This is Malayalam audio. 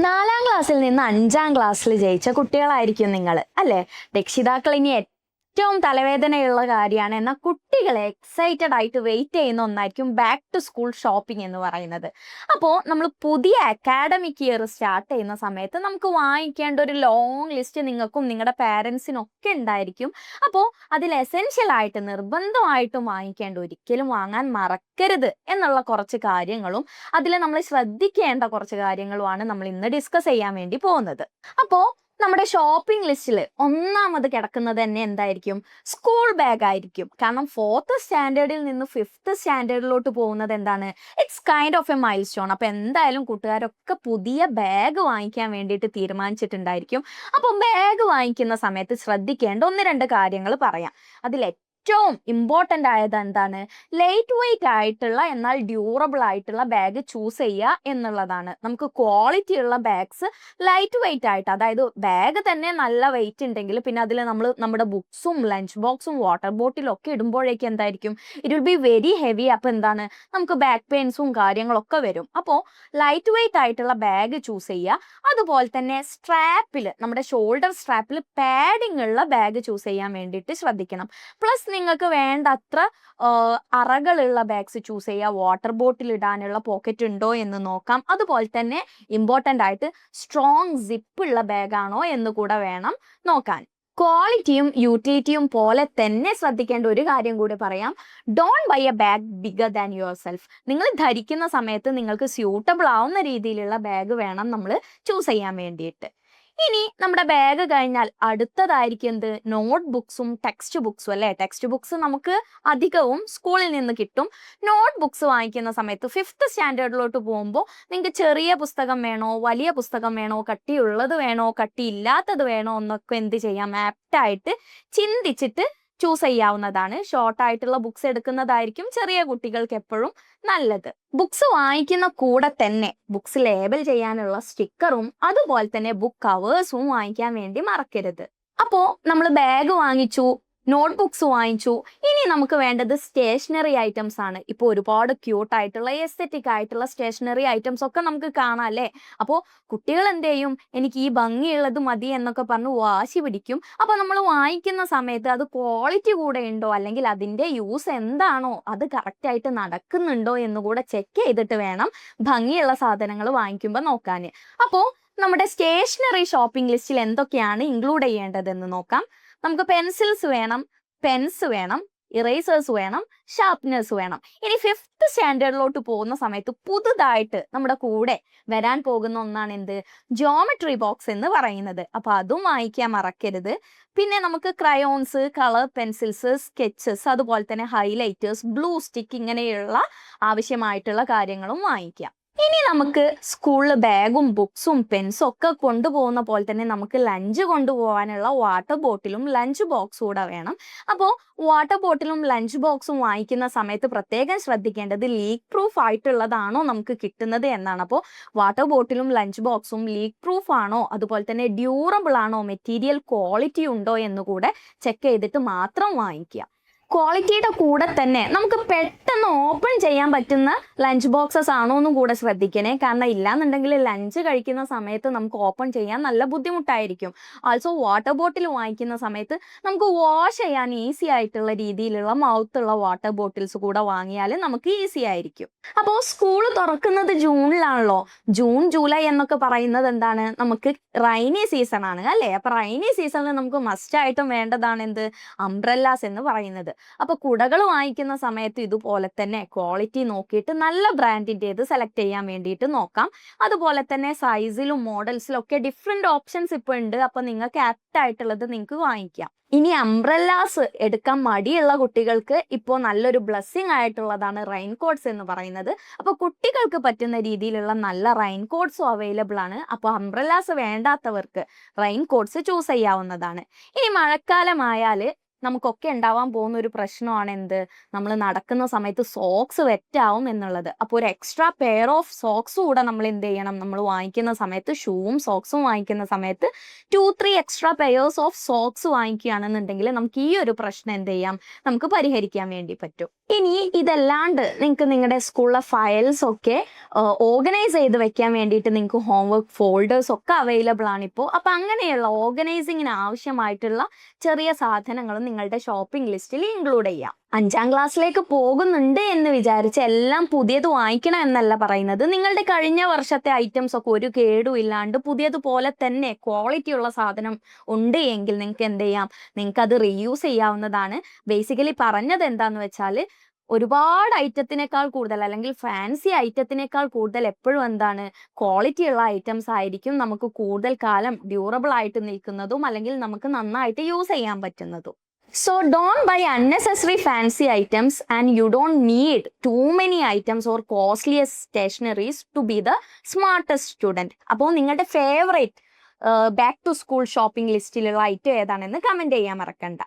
4ാം ക്ലാസ്സിൽ നിന്ന് 5ാം ക്ലാസ്സിൽ ജയിച്ച കുട്ടികളായിരിക്കും നിങ്ങൾ അല്ലേ? രക്ഷിതാക്കൾ ഇനി ഏറ്റവും തലവേദനയുള്ള കാര്യമാണ്. എന്നാൽ കുട്ടികളെ എക്സൈറ്റഡ് ആയിട്ട് വെയിറ്റ് ചെയ്യുന്ന ഒന്നായിരിക്കും ബാക്ക് ടു സ്കൂൾ ഷോപ്പിംഗ് എന്ന് പറയുന്നത്. അപ്പോൾ നമ്മൾ പുതിയ അക്കാഡമിക് ഇയർ സ്റ്റാർട്ട് ചെയ്യുന്ന സമയത്ത് നമുക്ക് വാങ്ങിക്കേണ്ട ഒരു ലോങ് ലിസ്റ്റ് നിങ്ങൾക്കും നിങ്ങളുടെ പാരൻസിനും ഒക്കെ ഉണ്ടായിരിക്കും. അപ്പോൾ അതിൽ എസെൻഷ്യൽ ആയിട്ട് നിർബന്ധമായിട്ടും വാങ്ങിക്കേണ്ട, ഒരിക്കലും വാങ്ങാൻ മറക്കരുത് എന്നുള്ള കുറച്ച് കാര്യങ്ങളും അതിൽ നമ്മൾ ശ്രദ്ധിക്കേണ്ട കുറച്ച് കാര്യങ്ങളുമാണ് നമ്മൾ ഇന്ന് ഡിസ്കസ് ചെയ്യാൻ വേണ്ടി പോകുന്നത്. അപ്പോൾ നമ്മുടെ ഷോപ്പിംഗ് ലിസ്റ്റിൽ ഒന്നാമത് കിടക്കുന്നത് തന്നെ എന്തായിരിക്കും? സ്കൂൾ ബാഗ് ആയിരിക്കും. കാരണം 4th സ്റ്റാൻഡേർഡിൽ നിന്ന് 5th സ്റ്റാൻഡേർഡിലോട്ട് പോകുന്നത് എന്താണ്? It's kind of A mile stone. അപ്പോൾ എന്തായാലും കൂട്ടുകാരൊക്കെ പുതിയ ബാഗ് വാങ്ങിക്കാൻ വേണ്ടിയിട്ട് തീരുമാനിച്ചിട്ടുണ്ടായിരിക്കും. അപ്പം ബാഗ് വാങ്ങിക്കുന്ന സമയത്ത് ശ്രദ്ധിക്കേണ്ട 1-2 കാര്യങ്ങൾ പറയാം. അതിൽ ഏറ്റവും ഇമ്പോർട്ടൻ്റ് ആയത് എന്താണ്? ലൈറ്റ് വെയിറ്റ് ആയിട്ടുള്ള എന്നാൽ ഡ്യൂറബിൾ ആയിട്ടുള്ള ബാഗ് ചൂസ് ചെയ്യുക എന്നുള്ളതാണ്. നമുക്ക് ക്വാളിറ്റി ഉള്ള ബാഗ്സ് ലൈറ്റ് വെയിറ്റ് ആയിട്ട്, അതായത് ബാഗ് തന്നെ നല്ല വെയിറ്റ് ഉണ്ടെങ്കിൽ പിന്നെ അതിൽ നമ്മൾ നമ്മുടെ ബുക്സും ലഞ്ച് ബോക്സും വാട്ടർ ബോട്ടിലും ഒക്കെ ഇടുമ്പോഴേക്കും എന്തായിരിക്കും? It will be very heavy. അപ്പോൾ എന്താണ്? നമുക്ക് ബാക്ക് പെയിൻസും കാര്യങ്ങളൊക്കെ വരും. അപ്പോൾ ലൈറ്റ് വെയിറ്റ് ആയിട്ടുള്ള ബാഗ് ചൂസ് ചെയ്യുക. അതുപോലെ തന്നെ സ്ട്രാപ്പിൽ, നമ്മുടെ ഷോൾഡർ സ്ട്രാപ്പിൽ പാഡിങ് ഉള്ള ബാഗ് ചൂസ് ചെയ്യാൻ വേണ്ടിയിട്ട് ശ്രദ്ധിക്കണം. പ്ലസ് നിങ്ങൾക്ക് വേണ്ടത്ര അറകളുള്ള ബാഗ്സ് ചൂസ് ചെയ്യുക. വാട്ടർ ബോട്ടിൽ ഇടാനുള്ള പോക്കറ്റ് ഉണ്ടോ എന്ന് നോക്കാം. അതുപോലെ തന്നെ ഇമ്പോർട്ടൻ്റ് ആയിട്ട് സ്ട്രോങ് സിപ്പുള്ള ബാഗാണോ എന്ന് കൂടെ വേണം നോക്കാൻ. ക്വാളിറ്റിയും യൂട്ടിലിറ്റിയും പോലെ തന്നെ ശ്രദ്ധിക്കേണ്ട ഒരു കാര്യം കൂടി പറയാം. Don't buy a bag bigger than yourself. നിങ്ങൾ ധരിക്കുന്ന സമയത്ത് നിങ്ങൾക്ക് സ്യൂട്ടബിൾ ആവുന്ന രീതിയിലുള്ള ബാഗ് വേണം നമ്മൾ ചൂസ് ചെയ്യാൻ വേണ്ടിയിട്ട്. ഇനി നമ്മുടെ ബാഗ് കഴിഞ്ഞാൽ അടുത്തതായിരിക്കും എന്ത്? നോട്ട് ബുക്സും ടെക്സ്റ്റ് ബുക്സും അല്ലേ? ടെക്സ്റ്റ് ബുക്സ് നമുക്ക് അധികവും സ്കൂളിൽ നിന്ന് കിട്ടും. നോട്ട് ബുക്സ് വാങ്ങിക്കുന്ന സമയത്ത് 5th സ്റ്റാൻഡേർഡിലോട്ട് പോകുമ്പോൾ നിങ്ങൾക്ക് ചെറിയ പുസ്തകം വേണോ, വലിയ പുസ്തകം വേണോ, കട്ടിയുള്ളത് വേണോ, കട്ടിയില്ലാത്തത് വേണോ എന്നൊക്കെ എന്ത് ചെയ്യാം? ആപ്റ്റായിട്ട് ചിന്തിച്ചിട്ട് ചൂസ് ചെയ്യാവുന്നതാണ്. ഷോർട്ടായിട്ടുള്ള ബുക്സ് എടുക്കുന്നതായിരിക്കും ചെറിയ കുട്ടികൾക്ക് എപ്പോഴും നല്ലത്. ബുക്സ് വാങ്ങിക്കുന്ന കൂടെ തന്നെ ബുക്സ് ലേബൽ ചെയ്യാനുള്ള സ്റ്റിക്കറും അതുപോലെ തന്നെ ബുക്ക് കവേഴ്സും വാങ്ങിക്കാൻ വേണ്ടി മറക്കരുത്. അപ്പോൾ നമ്മൾ ബാഗ് വാങ്ങിച്ചു, നോട്ട് ബുക്സ് വാങ്ങിച്ചു. ഇനി നമുക്ക് വേണ്ടത് സ്റ്റേഷനറി ഐറ്റംസ് ആണ്. ഇപ്പോൾ ഒരുപാട് ക്യൂട്ടായിട്ടുള്ള എസ്തെറ്റിക് ആയിട്ടുള്ള സ്റ്റേഷനറി ഐറ്റംസ് ഒക്കെ നമുക്ക് കാണാം അല്ലേ? അപ്പോൾ കുട്ടികൾ എന്ത് ചെയ്യും? എനിക്ക് ഈ ഭംഗിയുള്ളത് മതി എന്നൊക്കെ പറഞ്ഞ് വാശി പിടിക്കും. അപ്പോൾ നമ്മൾ വാങ്ങിക്കുന്ന സമയത്ത് അത് ക്വാളിറ്റി കൂടെ ഉണ്ടോ, അല്ലെങ്കിൽ അതിൻ്റെ യൂസ് എന്താണോ, അത് കറക്റ്റായിട്ട് നടക്കുന്നുണ്ടോ എന്ന് കൂടെ ചെക്ക് ചെയ്തിട്ട് വേണം ഭംഗിയുള്ള സാധനങ്ങൾ വാങ്ങിക്കുമ്പോൾ നോക്കാൻ. അപ്പോൾ നമ്മുടെ സ്റ്റേഷനറി ഷോപ്പിംഗ് ലിസ്റ്റിൽ എന്തൊക്കെയാണ് ഇൻക്ലൂഡ് ചെയ്യേണ്ടതെന്ന് നോക്കാം. നമുക്ക് പെൻസിൽസ് വേണം, പെൻസ് വേണം, ഇറേസേഴ്സ് വേണം, ഷാർപ്നേഴ്സ് വേണം. ഇനി 5th സ്റ്റാൻഡേർഡിലോട്ട് പോകുന്ന സമയത്ത് പുതുതായിട്ട് നമ്മുടെ കൂടെ വരാൻ പോകുന്ന ഒന്നാണ് എന്ത്? ജോമെട്രി ബോക്സ് എന്ന് പറയുന്നത്. അപ്പോൾ അതും വാങ്ങിക്കാൻ മറക്കരുത്. പിന്നെ നമുക്ക് ക്രയോൺസ്, കളർ പെൻസിൽസ്, സ്കെച്ചസ്, അതുപോലെ തന്നെ ഹൈലൈറ്റേഴ്സ്, ബ്ലൂ സ്റ്റിക്ക്, ഇങ്ങനെയുള്ള ആവശ്യമായിട്ടുള്ള കാര്യങ്ങളും വാങ്ങിക്കാം. ഇനി നമുക്ക് സ്കൂളിൽ ബാഗും ബുക്സും പെൻസും ഒക്കെ കൊണ്ടുപോകുന്ന പോലെ തന്നെ നമുക്ക് ലഞ്ച് കൊണ്ടുപോകാനുള്ള വാട്ടർ ബോട്ടിലും ലഞ്ച് ബോക്സും കൂടെ വേണം. അപ്പോൾ വാട്ടർ ബോട്ടിലും ലഞ്ച് ബോക്സും വാങ്ങിക്കുന്ന സമയത്ത് പ്രത്യേകം ശ്രദ്ധിക്കേണ്ടത് ലീക്ക് പ്രൂഫ് ആയിട്ടുള്ളതാണോ നമുക്ക് കിട്ടുന്നത് എന്നാണ്. അപ്പോൾ വാട്ടർ ബോട്ടിലും ലഞ്ച് ബോക്സും ലീക്ക് പ്രൂഫ് ആണോ, അതുപോലെ തന്നെ ഡ്യൂറബിൾ ആണോ, മെറ്റീരിയൽ ക്വാളിറ്റി ഉണ്ടോ എന്നുകൂടെ ചെക്ക് ചെയ്തിട്ട് മാത്രം വാങ്ങിക്കുക. ക്വാളിറ്റിയുടെ കൂടെ തന്നെ നമുക്ക് പെട്ടെന്ന് ഓപ്പൺ ചെയ്യാൻ പറ്റുന്ന ലഞ്ച് ബോക്സസ് ആണോ എന്നും കൂടെ ശ്രദ്ധിക്കണേ. കാരണം ഇല്ലാന്നുണ്ടെങ്കിൽ ലഞ്ച് കഴിക്കുന്ന സമയത്ത് നമുക്ക് ഓപ്പൺ ചെയ്യാൻ നല്ല ബുദ്ധിമുട്ടായിരിക്കും. ആൾസോ വാട്ടർ ബോട്ടിൽ വാങ്ങിക്കുന്ന സമയത്ത് നമുക്ക് വാഷ് ചെയ്യാൻ ഈസി ആയിട്ടുള്ള രീതിയിലുള്ള മൗത്തുള്ള വാട്ടർ ബോട്ടിൽസ് കൂടെ വാങ്ങിയാൽ നമുക്ക് ഈസി ആയിരിക്കും. അപ്പോൾ സ്കൂൾ തുറക്കുന്നത് ജൂണിലാണല്ലോ. ജൂൺ ജൂലൈ എന്നൊക്കെ പറയുന്നത് എന്താണ്? നമുക്ക് റൈനി സീസൺ ആണ് അല്ലേ? അപ്പോൾ റൈനി സീസണിൽ നമുക്ക് മസ്റ്റായിട്ടും വേണ്ടതാണ് എന്ത്? അംബ്രല്ലാസ് എന്ന് പറയുന്നത്. അപ്പോൾ കുടകൾ വാങ്ങിക്കുന്ന സമയത്ത് ഇതുപോലെ തന്നെ ക്വാളിറ്റി നോക്കിയിട്ട് നല്ല ബ്രാൻഡിൻ്റേത് സെലക്ട് ചെയ്യാൻ വേണ്ടിയിട്ട് നോക്കാം. അതുപോലെ തന്നെ സൈസിലും മോഡൽസിലും ഒക്കെ ഡിഫറെൻറ്റ് ഓപ്ഷൻസ് ഇപ്പോൾ ഉണ്ട്. അപ്പോൾ നിങ്ങൾക്ക് ആപ്റ്റ് ആയിട്ടുള്ളത് നിങ്ങൾക്ക് വാങ്ങിക്കാം. ഇനി അംബ്രല്ലാസ് എടുക്കാൻ മടിയുള്ള കുട്ടികൾക്ക് ഇപ്പോൾ നല്ലൊരു ബ്ലെസ്സിങ് ആയിട്ടുള്ളതാണ് റെയിൻ കോട്ട്സ് എന്ന് പറയുന്നത്. അപ്പോൾ കുട്ടികൾക്ക് പറ്റുന്ന രീതിയിലുള്ള നല്ല റെയിൻ കോട്ട്സും അവൈലബിൾ ആണ്. അപ്പോൾ അംബ്രല്ലാസ് വേണ്ടാത്തവർക്ക് റെയിൻ കോട്ട്സ് ചൂസ് ചെയ്യാവുന്നതാണ്. ഇനി മഴക്കാലമായാൽ നമുക്കൊക്കെ ഉണ്ടാവാൻ പോകുന്ന ഒരു പ്രശ്നമാണ് എന്ത്, നമ്മൾ നടക്കുന്ന സമയത്ത് സോക്സ് വെറ്റാവും എന്നുള്ളത്. അപ്പോൾ ഒരു എക്സ്ട്രാ പെയർ ഓഫ് സോക്സ് കൂടെ നമ്മൾ എന്ത് ചെയ്യണം, നമ്മൾ വാങ്ങിക്കുന്ന സമയത്ത് ഷൂവും സോക്സും വാങ്ങിക്കുന്ന സമയത്ത് 2-3 എക്സ്ട്രാ പെയേഴ്സ് ഓഫ് സോക്സ് വാങ്ങിക്കുകയാണെന്നുണ്ടെങ്കിൽ നമുക്ക് ഈ ഒരു പ്രശ്നം എന്ത് ചെയ്യാം, നമുക്ക് പരിഹരിക്കാൻ വേണ്ടി പറ്റും. ഇനി ഇതല്ലാണ്ട് നിങ്ങൾക്ക് നിങ്ങളുടെ സ്കൂളിലെ ഫയൽസ് ഒക്കെ ഓർഗനൈസ് ചെയ്ത് വെക്കാൻ വേണ്ടിയിട്ട് നിങ്ങൾക്ക് ഹോംവർക്ക് ഫോൾഡേഴ്സ് ഒക്കെ അവൈലബിൾ ആണ് ഇപ്പോൾ. അപ്പം അങ്ങനെയുള്ള ഓർഗനൈസിങ്ങിന് ആവശ്യമായിട്ടുള്ള ചെറിയ സാധനങ്ങളും നിങ്ങളുടെ ഷോപ്പിംഗ് ലിസ്റ്റിൽ ഇൻക്ലൂഡ് ചെയ്യാം. 5ാം ക്ലാസ്സിലേക്ക് പോകുന്നുണ്ട് എന്ന് വിചാരിച്ച് എല്ലാം പുതിയത് വാങ്ങിക്കണം എന്നല്ല പറയുന്നത്. നിങ്ങളുടെ കഴിഞ്ഞ വർഷത്തെ ഐറ്റംസ് ഒക്കെ ഒരു കേടും ഇല്ലാണ്ട് പുതിയതുപോലെ തന്നെ ക്വാളിറ്റി ഉള്ള സാധനം ഉണ്ട് എങ്കിൽ നിങ്ങൾക്ക് എന്ത് ചെയ്യാം, നിങ്ങൾക്ക് അത് റീയൂസ് ചെയ്യാവുന്നതാണ്. ബേസിക്കലി പറഞ്ഞത് എന്താന്ന് വെച്ചാൽ ഒരുപാട് ഐറ്റത്തിനേക്കാൾ കൂടുതൽ അല്ലെങ്കിൽ ഫാൻസി ഐറ്റത്തിനേക്കാൾ കൂടുതൽ എപ്പോഴും എന്താണ്, ക്വാളിറ്റി ഉള്ള ഐറ്റംസ് ആയിരിക്കും നമുക്ക് കൂടുതൽ കാലം ഡ്യൂറബിൾ ആയിട്ട് നിൽക്കുന്നതും അല്ലെങ്കിൽ നമുക്ക് നന്നായിട്ട് യൂസ് ചെയ്യാൻ പറ്റുന്നതും. So don't buy unnecessary fancy items, and you don't need too many items or costliest stationaries to be the smartest student. അപ്പോൾ നിങ്ങളുടെ favourite back to school shopping ലിസ്റ്റിലുള്ള ഐറ്റം ഏതാണെന്ന് കമൻറ്റ് ചെയ്യാൻ മറക്കണ്ട.